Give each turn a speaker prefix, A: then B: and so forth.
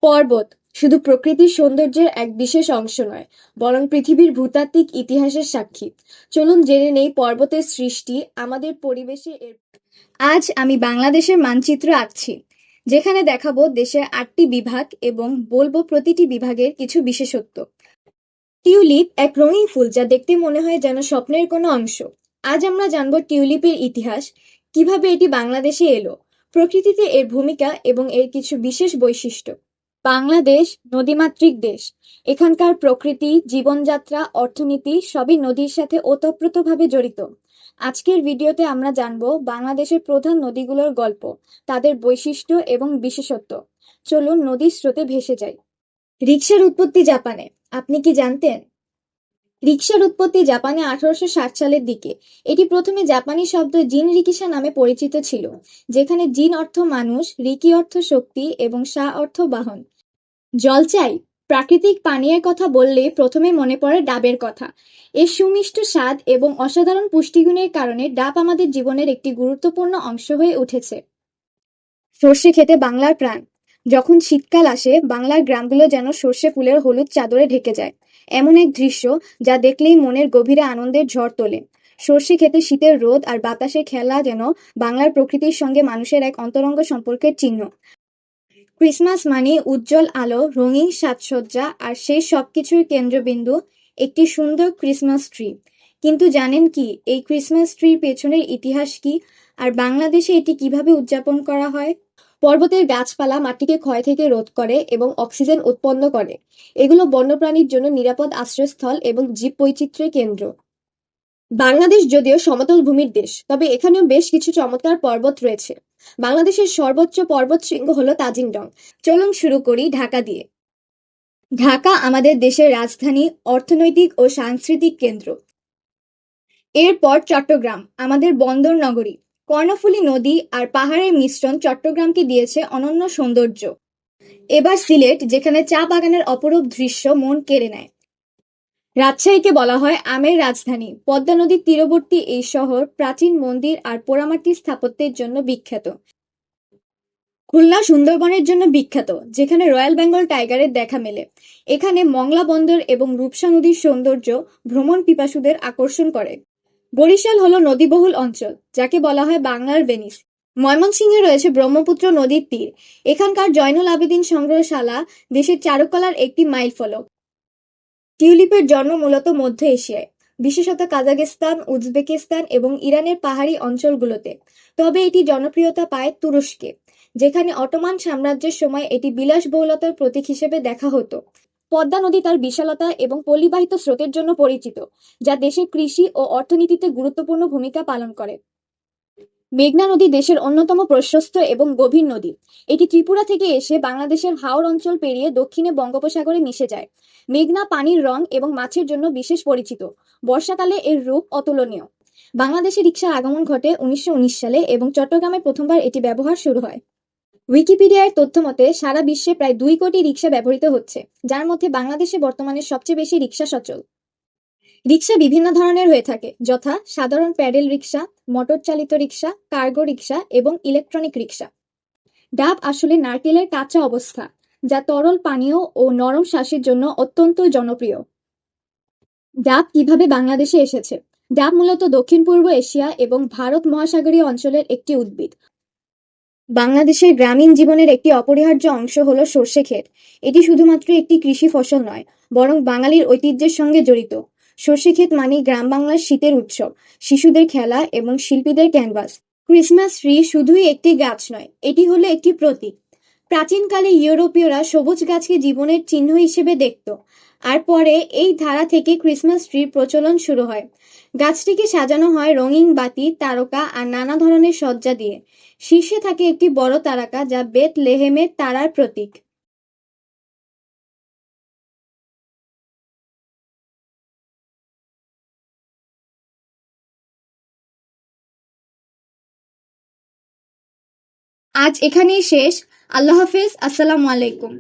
A: পর্বত শুধু প্রকৃতির সৌন্দর্যের এক বিশেষ অংশ নয়, বরং পৃথিবীর ভূতাত্ত্বিক ইতিহাসের সাক্ষী। চলুন জেনে নেই পর্বতের সৃষ্টি, আমাদের পরিবেশে এর। আজ আমি বাংলাদেশের মানচিত্র আঁকছি, যেখানে দেখাবো দেশের ৮টি বিভাগ এবং বলবো প্রতিটি বিভাগের কিছু বিশেষত্ব। টিউলিপ এক রঙিন ফুল যা দেখতে মনে হয় যেন স্বপ্নের কোনো অংশ। আজ আমরা জানবো টিউলিপের ইতিহাস, কিভাবে এটি বাংলাদেশে এলো, প্রকৃতিতে এর ভূমিকা এবং এর কিছু বিশেষ বৈশিষ্ট্য। বাংলাদেশ নদীমাতৃক দেশ। এখানকার প্রকৃতি, জীবনযাত্রা, অর্থনীতি সবই নদীর সাথে ওতপ্রোতভাবে জড়িত। আজকের ভিডিওতে আমরা জানবো বাংলাদেশের প্রধান নদীগুলোর গল্প, তাদের বৈশিষ্ট্য এবং বিশেষত্ব। চলুন নদীর স্রোতে ভেসে যাই। রিকশার উৎপত্তি জাপানে। আপনি কি জানতেন? রিকশার উৎপত্তি জাপানে 1860 সালের দিকে। এটি প্রথমে জাপানি শব্দ জিন রিকিশা নামে পরিচিত ছিল, যেখানে জিন অর্থ মানুষ, রিকি অর্থ শক্তি এবং সা অর্থ বাহন। জল চাই? প্রাকৃতিক পানীয়ের কথা বললে প্রথমে মনে পড়ে ডাবের কথা। এর সুমিষ্ট স্বাদ এবং অসাধারণ পুষ্টিগুণের কারণে ডাব আমাদের জীবনের একটি গুরুত্বপূর্ণ অংশ হয়ে উঠেছে। সর্ষে খেতে বাংলার প্রাণ। যখন শীতকাল আসে, বাংলার গ্রামগুলো যেন সর্ষে ফুলের হলুদ চাদরে ঢেকে যায়। এমন এক দৃশ্য যা দেখলেই মনের গভীরে আনন্দের ঝড় তোলে। সর্ষে খেতে শীতের রোদ আর বাতাসে খেলা যেন বাংলার প্রকৃতির সঙ্গে মানুষের এক অন্তরঙ্গ সম্পর্কের চিহ্ন। ক্রিসমাস মানে উজ্জ্বল আলো, রঙিন সাজসজ্জা আর সেই সবকিছুর কেন্দ্রবিন্দু একটি সুন্দর ক্রিসমাস ট্রি। কিন্তু জানেন কি এই ক্রিসমাস ট্রির পেছনের ইতিহাস কি, আর বাংলাদেশে এটি কিভাবে উদযাপন করা হয়? পর্বতের গাছপালা মাটিকে ক্ষয় থেকে রোধ করে এবং অক্সিজেন উৎপন্ন করে। এগুলো বন্যপ্রাণীর জন্য নিরাপদ আশ্রয়স্থল এবং জীববৈচিত্র্যের কেন্দ্র। বাংলাদেশ যদিও সমতল ভূমির দেশ, তবে এখানেও বেশ কিছু চমৎকার পর্বত রয়েছে। বাংলাদেশের সর্বোচ্চ পর্বত শৃঙ্গ হলো তাজিং ডং। চলুন শুরু করি ঢাকা দিয়ে। ঢাকা আমাদের দেশের রাজধানী, অর্থনৈতিক ও সাংস্কৃতিক কেন্দ্র। এরপর চট্টগ্রাম, আমাদের বন্দর নগরী। কর্ণফুলী নদী আর পাহাড়ের মিশ্রণ চট্টগ্রামকে দিয়েছে অনন্য সৌন্দর্য। এবার সিলেট, যেখানে চা বাগানের অপরূপ দৃশ্য মন কেড়ে নেয়। রাজশাহীকে বলা হয় আমের রাজধানী। পদ্মা নদীর তীরবর্তী এই শহর প্রাচীন মন্দির আর পোড়ামাটির স্থাপত্যের জন্য বিখ্যাত। খুলনা সুন্দরবনের জন্য বিখ্যাত, যেখানে রয়্যাল বেঙ্গল টাইগারের দেখা মেলে। এখানে মংলা বন্দর এবং রূপসা নদীর সৌন্দর্য ভ্রমণ পিপাসুদের আকর্ষণ করে। বরিশাল হলো নদীবহুল অঞ্চল, যাকে বলা হয় বাংলার ভেনিস। ময়মনসিংহে রয়েছে ব্রহ্মপুত্র নদীর তীর। এখানকার জয়নুল আবেদিন সংগ্রহশালা দেশের চারুকলার একটি মাইলফলক। টিউলিপের জন্ম মূলত মধ্য এশিয়ায়, বিশেষত কাজাখস্তান, উজবেকিস্তান এবং ইরানের পাহাড়ি অঞ্চলগুলোতে। তবে এটি জনপ্রিয়তা পায় তুরস্কে, যেখানে অটোমান সাম্রাজ্যের সময় এটি বিলাসবহুলতার প্রতীক হিসেবে দেখা হতো। পদ্মা নদী তার বিশালতা এবং পলিবাহিত স্রোতের জন্য পরিচিত, যা দেশের কৃষি ও অর্থনীতিতে গুরুত্বপূর্ণ ভূমিকা পালন করে। মেঘনা নদী দেশের অন্যতম প্রশস্ত এবং গভীর নদী। এটি ত্রিপুরা থেকে এসে বাংলাদেশের হাওর অঞ্চল পেরিয়ে দক্ষিণে বঙ্গোপসাগরে মিশে যায়। মেঘনা পানির রং এবং মাছের জন্য বিশেষ পরিচিত। বর্ষাকালে এর রূপ অতুলনীয়। বাংলাদেশে রিকশার আগমন ঘটে 1919 সালে এবং চট্টগ্রামে প্রথমবার এটি ব্যবহার শুরু হয়। উইকিপিডিয়ার তথ্য মতে সারা বিশ্বে প্রায় 2 কোটি রিকশা ব্যবহৃত হচ্ছে, যার মধ্যে বাংলাদেশে বর্তমানে সবচেয়ে বেশি রিকশা সচল। রিকশা বিভিন্ন ধরনের হয়ে থাকে, যথা সাধারণ প্যাডেল রিকশা, মোটর চালিত রিকশা, কার্গো রিকশা এবং ইলেকট্রনিক রিকশা। ডাব আসলে নারকেলের কাঁচা অবস্থা, যা তরল পানীয় ও নরম শ্বাসের জন্য অত্যন্ত জনপ্রিয়। ডাব কিভাবে বাংলাদেশে এসেছে? ডাব মূলত দক্ষিণ পূর্ব এশিয়া এবং ভারত মহাসাগরীয় অঞ্চলের একটি উদ্ভিদ। বাংলাদেশের গ্রামীণ জীবনের একটি অপরিহার্য অংশ হলো সর্ষে ক্ষেত। এটি শুধুমাত্র একটি কৃষি ফসল নয়, বরং বাঙালির ঐতিহ্যের সঙ্গে জড়িত। সর্ষে ক্ষেত মানেই গ্রাম বাংলার শীতের উৎসব, শিশুদের খেলা এবং শিল্পীদের ক্যানভাস। ক্রিসমাস ট্রি শুধুই একটি গাছ নয়, এটি হলো একটি প্রতীক। প্রাচীনকালে ইউরোপীয়রা সবুজ গাছকে জীবনের চিহ্ন হিসেবে দেখত, আর পরে এই ধারা থেকে ক্রিসমাস ট্রির প্রচলন শুরু হয়। গাছটিকে সাজানো হয় রঙিন বাতি, তারকা আর নানা ধরনের সজ্জা দিয়ে। শীর্ষে থাকে একটি বড় তারকা, যা বেত লেহেমের তারার প্রতীক। আজ এখানেই শেষ। আল্লাহ হাফেজ, আসসালামু আলাইকুম।